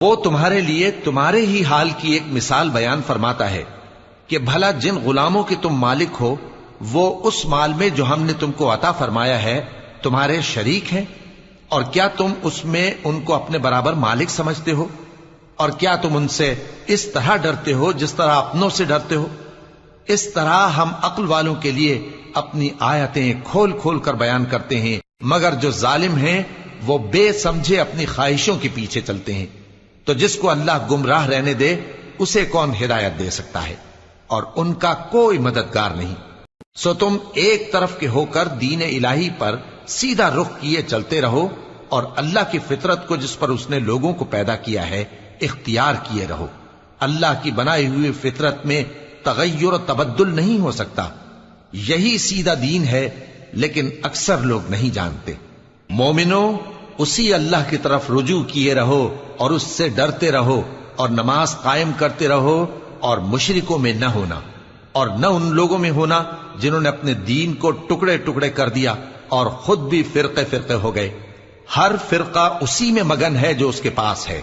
وہ تمہارے لیے تمہارے ہی حال کی ایک مثال بیان فرماتا ہے کہ بھلا جن غلاموں کے تم مالک ہو وہ اس مال میں جو ہم نے تم کو عطا فرمایا ہے تمہارے شریک ہیں، اور کیا تم اس میں ان کو اپنے برابر مالک سمجھتے ہو؟ اور کیا تم ان سے اس طرح ڈرتے ہو جس طرح اپنوں سے ڈرتے ہو؟ اس طرح ہم عقل والوں کے لیے اپنی آیتیں کھول کھول کر بیان کرتے ہیں، مگر جو ظالم ہیں وہ بے سمجھے اپنی خواہشوں کے پیچھے چلتے ہیں۔ تو جس کو اللہ گمراہ رہنے دے اسے کون ہدایت دے سکتا ہے، اور ان کا کوئی مددگار نہیں۔ سو تم ایک طرف کے ہو کر دین الہی پر سیدھا رخ کیے چلتے رہو، اور اللہ کی فطرت کو جس پر اس نے لوگوں کو پیدا کیا ہے اختیار کیے رہو۔ اللہ کی بنائی ہوئی فطرت میں تغیر و تبدل نہیں ہو سکتا، یہی سیدھا دین ہے، لیکن اکثر لوگ نہیں جانتے۔ مومنو، اسی اللہ کی طرف رجوع کیے رہو اور اس سے ڈرتے رہو، اور نماز قائم کرتے رہو، اور مشرکوں میں نہ ہونا، اور نہ ان لوگوں میں ہونا جنہوں نے اپنے دین کو ٹکڑے ٹکڑے کر دیا اور خود بھی فرقے فرقے ہو گئے۔ ہر فرقہ اسی میں مگن ہے جو اس کے پاس ہے۔